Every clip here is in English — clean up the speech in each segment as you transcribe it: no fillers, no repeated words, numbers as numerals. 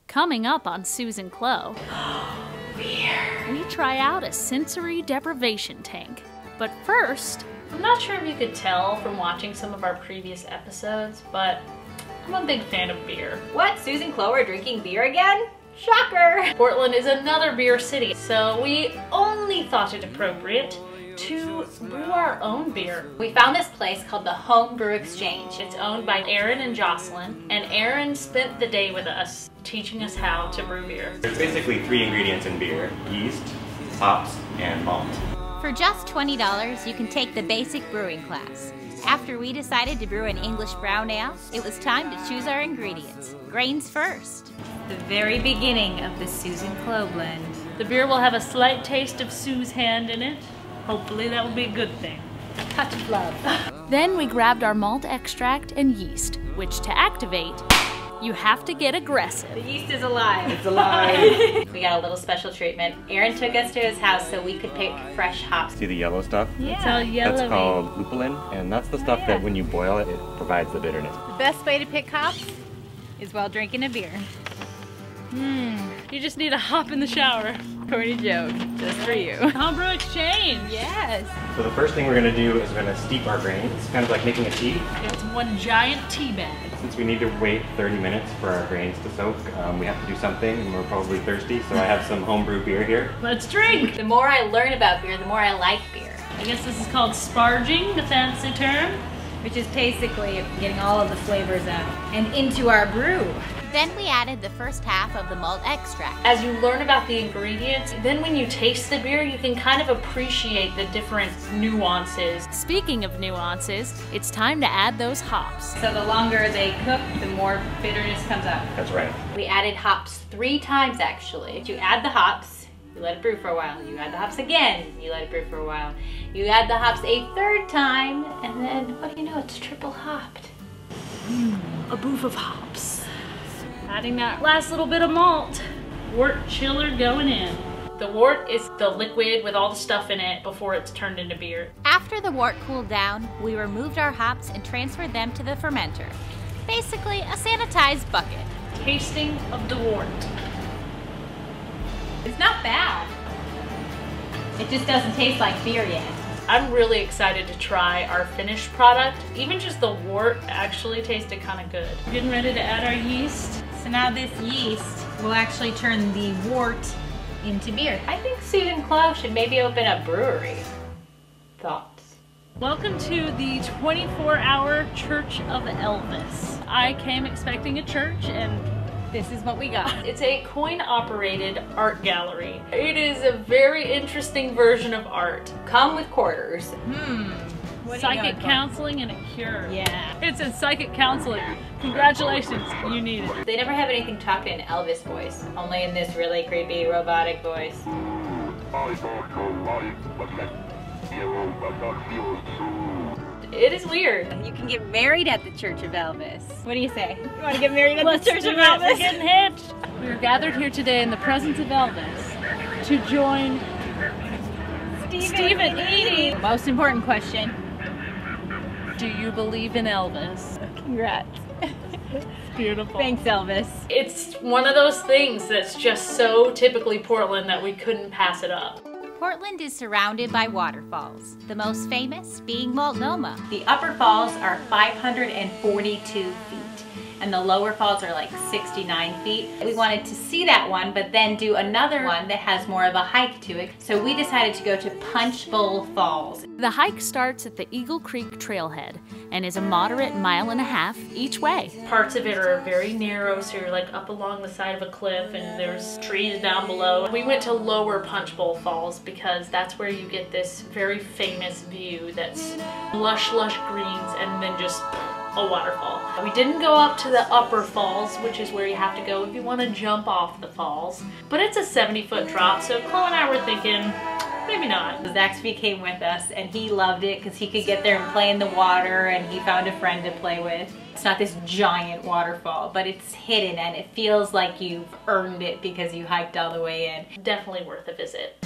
Coming up on Susan Clow, we try out a sensory deprivation tank. But first, I'm not sure if you could tell from watching some of our previous episodes, but I'm a big fan of beer. What? Susan Clow are drinking beer again? Shocker! Portland is another beer city, so we only thought it appropriate to brew our own beer. We found this place called the Home Brew Exchange. It's owned by Aaron and Jocelyn, and Aaron spent the day with us teaching us how to brew beer. There's basically 3 ingredients in beer: yeast, hops, and malt. For just $20, you can take the basic brewing class. After we decided to brew an English brown ale, it was time to choose our ingredients. Grains first. The very beginning of the Susan Clow blend. The beer will have a slight taste of Sue's hand in it. Hopefully that will be a good thing. A touch of love. Then we grabbed our malt extract and yeast, which to activate, you have to get aggressive. The yeast is alive. It's alive! We got a little special treatment. Aaron took us to his house so we could pick fresh hops. See the yellow stuff? It's all yellowy. That's called lupulin, and that's the stuff that when you boil it, it provides the bitterness. The best way to pick hops is while drinking a beer. You just need a hop in the shower. Corny joke, just for you. Homebrew exchange. Yes. So the first thing we're going to do is we're going to steep our grains. It's kind of like making a tea. It's one giant tea bag. Since we need to wait 30 minutes for our grains to soak, we have to do something, and we're probably thirsty, so I have some homebrew beer here. Let's drink. The more I learn about beer, the more I like beer. I guess this is called sparging, the fancy term. Which is basically getting all of the flavors out and into our brew. Then we added the first half of the malt extract. As you learn about the ingredients, then when you taste the beer, you can kind of appreciate the different nuances. Speaking of nuances, it's time to add those hops. So the longer they cook, the more bitterness comes out. That's right. We added hops 3 times actually. You add the hops, you let it brew for a while. You add the hops again, you let it brew for a while. You add the hops a 3rd time, and then what do you know, it's triple hopped. A booth of hops. Adding that last little bit of malt. Wort chiller going in. The wort is the liquid with all the stuff in it before it's turned into beer. After the wort cooled down, we removed our hops and transferred them to the fermenter. Basically, a sanitized bucket. Tasting of the wort. It's not bad. It just doesn't taste like beer yet. I'm really excited to try our finished product. Even just the wort actually tasted kind of good. We're getting ready to add our yeast. So now this yeast will actually turn the wort into beer. I think Susan Clow should maybe open a brewery. Thoughts? Welcome to the 24-hour Church of Elvis. I came expecting a church, and This is what we got. it's a coin-operated art gallery. It is a very interesting version of art. Come with quarters. What are you Psychic going for? counseling and a cure. Yeah. It's a psychic counseling. Congratulations, you need it. They never have anything talked in Elvis voice, only in this really creepy robotic voice. It is weird. You can get married at the Church of Elvis. What do you say? You want to get married at Let's the Church do of it. We're Elvis? getting hitched. We are gathered here today in the presence of Elvis to join Stephen Eady. Most important question. Do you believe in Elvis? Congrats. Beautiful. Thanks, Elvis. It's one of those things that's just so typically Portland that we couldn't pass it up. Portland is surrounded by waterfalls, the most famous being Multnomah. The upper falls are 542 feet, and the lower falls are like 69 feet. We wanted to see that one, but then do another one that has more of a hike to it. So we decided to go to Punch Bowl Falls. The hike starts at the Eagle Creek trailhead and is a moderate 1.5 miles each way. Parts of it are very narrow, so you're like up along the side of a cliff and there's trees down below. We went to lower Punch Bowl Falls because that's where you get this very famous view that's lush, lush greens and then just a waterfall. We didn't go up to the upper falls, which is where you have to go if you want to jump off the falls, but it's a 70-foot drop, so Chloe and I were thinking, maybe not. Zaxby came with us and he loved it because he could get there and play in the water, and he found a friend to play with. It's not this giant waterfall, but it's hidden and it feels like you've earned it because you hiked all the way in. Definitely worth a visit.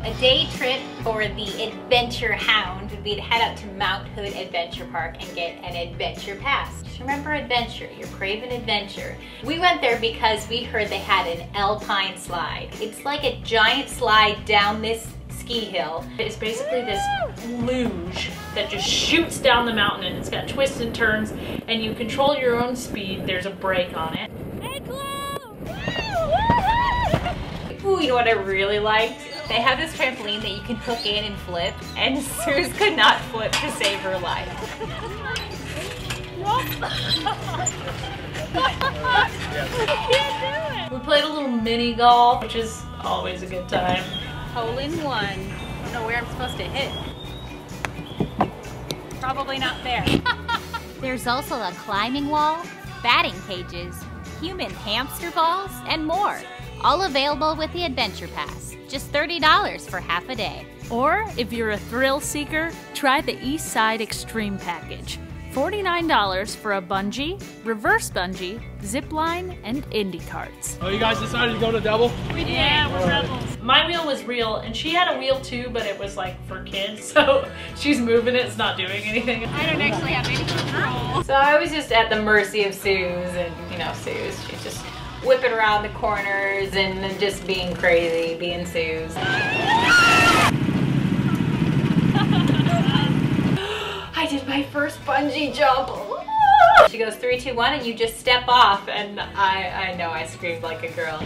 A day trip for the Adventure Hound would be to head out to Mount Hood Adventure Park and get an adventure pass. Just remember adventure, you're craving adventure. We went there because we heard they had an alpine slide. It's like a giant slide down this ski hill. It's basically this luge that just shoots down the mountain, and it's got twists and turns, and you control your own speed. There's a brake on it. Hey, Chloe! Ooh, you know what I really liked? They have this trampoline that you can hook in and flip, and Suze could not flip to save her life. We played a little mini golf, which is always a good time. Hole in one. I don't know where I'm supposed to hit. Probably not there. There's also a climbing wall, batting cages, human hamster balls, and more. All available with the Adventure Pass. Just $30 for half a day. Or if you're a thrill seeker, try the East Side Extreme Package. $49 for a bungee, reverse bungee, zip line, and Indy carts. Oh, you guys decided to go to double? We did. Yeah, we're rebels. My wheel was real, and she had a wheel too, but it was like for kids, so she's moving it, it's not doing anything. I don't actually have any control. So I was just at the mercy of Suze, and you know, Suze, she's just whipping around the corners and just being crazy, being Suze. I did my first bungee jump. She goes 3, 2, 1, and you just step off, and I know I screamed like a girl.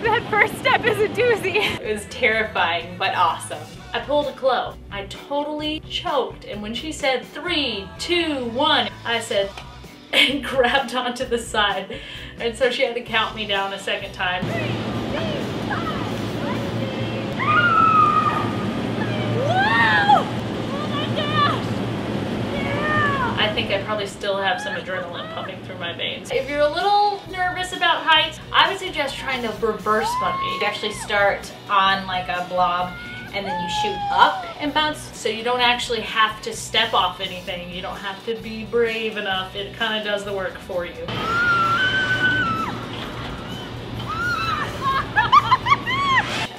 That first step is a doozy. It was terrifying, but awesome. I pulled a Chloe. I totally choked, and when she said 3, 2, 1, I said, and grabbed onto the side. And so she had to count me down a second time. I think I probably still have some adrenaline pumping through my veins. If you're a little nervous about heights, I would suggest trying to reverse bungee. You actually start on like a blob and then you shoot up and bounce. So you don't actually have to step off anything. You don't have to be brave enough. It kind of does the work for you.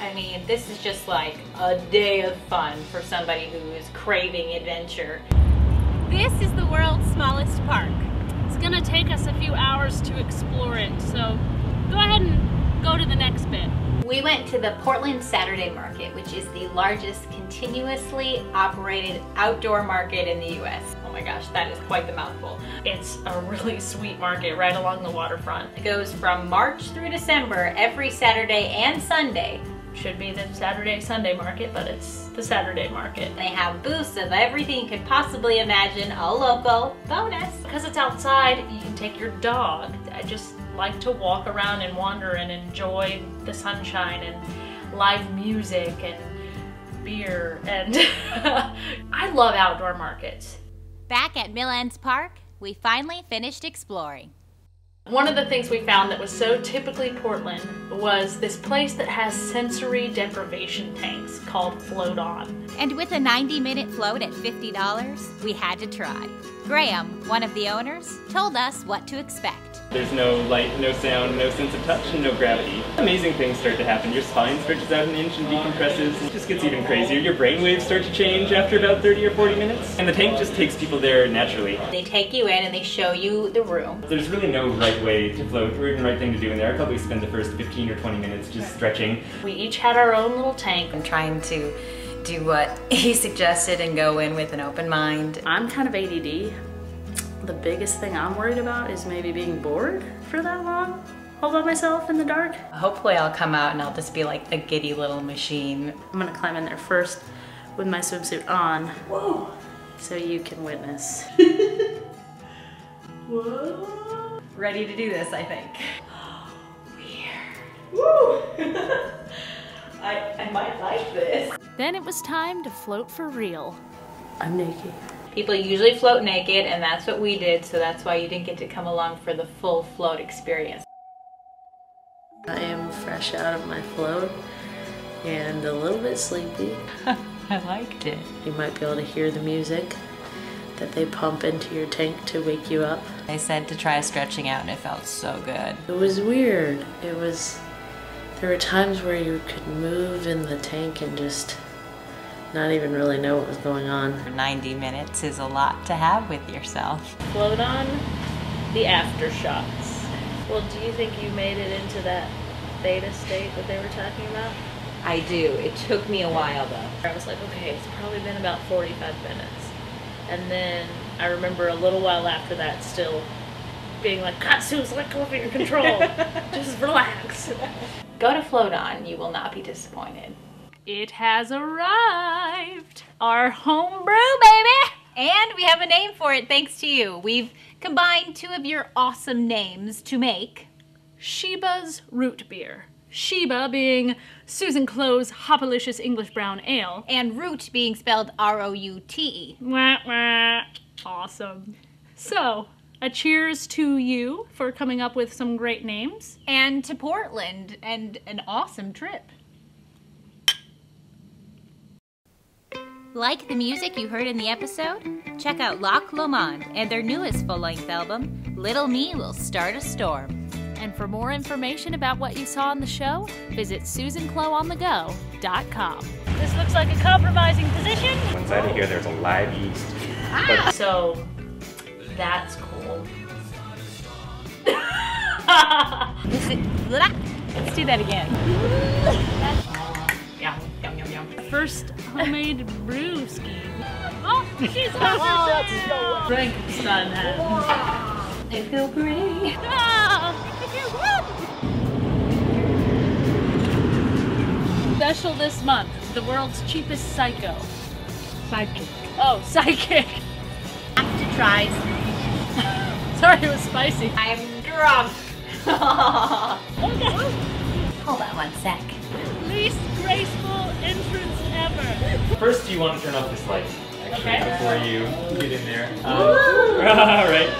I mean, this is just like a day of fun for somebody who is craving adventure. This is the world's smallest park. It's gonna take us a few hours to explore it, so go ahead and go to the next bit. We went to the Portland Saturday Market, which is the largest continuously operated outdoor market in the US. Oh my gosh, that is quite the mouthful. It's a really sweet market right along the waterfront. It goes from March through December every Saturday and Sunday. Should be the Saturday Sunday market, but it's the Saturday market. They have booths of everything you could possibly imagine, all local. Bonus! Because it's outside, you can take your dog. I just like to walk around and wander and enjoy the sunshine and live music and beer, and I love outdoor markets. Back at Millen's Park, we finally finished exploring. One of the things we found that was so typically Portland was this place that has sensory deprivation tanks called Float On. And with a 90-minute float at $50, we had to try. Graham, one of the owners, told us what to expect. There's no light, no sound, no sense of touch, and no gravity. Amazing things start to happen. Your spine stretches out an inch and decompresses. It just gets even crazier. Your brainwaves start to change after about 30 or 40 minutes. And the tank just takes people there naturally. They take you in and they show you the room. There's really no right way to float or even right thing to do in there. I'd probably spend the first 15 or 20 minutes just stretching. We each had our own little tank. I'm trying to do what he suggested and go in with an open mind. I'm kind of ADD. The biggest thing I'm worried about is maybe being bored for that long all by myself in the dark. Hopefully I'll come out and I'll just be like a giddy little machine. I'm gonna climb in there first with my swimsuit on. Whoa! So you can witness. Whoa! Ready to do this, I think. Woo! I might like this. Then it was time to float for real. I'm naked. People usually float naked, and that's what we did, so that's why you didn't get to come along for the full float experience. I am fresh out of my float and a little bit sleepy. I liked it. You might be able to hear the music that they pump into your tank to wake you up? They said to try stretching out and it felt so good. It was weird. There were times where you could move in the tank and just not even really know what was going on. 90 minutes is a lot to have with yourself. Float on the aftershocks. Well, do you think you made it into that beta state that they were talking about? I do. It took me a while though. I was like, okay, it's probably been about 45 minutes. And then I remember a little while after that still being like, God, Suze, let go of your control. Just relax. Go to Float On. You will not be disappointed. It has arrived. Our home brew, baby. And we have a name for it thanks to you. We've combined two of your awesome names to make Sheba's Root Beer. Sheba being Susan Clo's Hopalicious English Brown Ale. and Root being spelled R-O-U-T-E. Wah, wah. Awesome. So, a cheers to you for coming up with some great names. And to Portland and an awesome trip. Like the music you heard in the episode? Check out Loch Lomond and their newest full-length album, Little Me Will Start a Storm. And for more information about what you saw on the show, visit SusanCloOnTheGo.com. This looks like a compromising position. One side of here, there's a live yeast. So, that's cool. Let's do that again. Yum, yum, yum, yum. First homemade brewski. Oh, she's over Frankenstein hat. I feel great. Special this month, the world's cheapest psycho. Psychic. Oh, psychic. Have to try. Sorry, it was spicy. I'm drunk. Hold on one sec. Least graceful entrance ever. First, you want to turn off this light, actually, Okay. before you get in there. All right.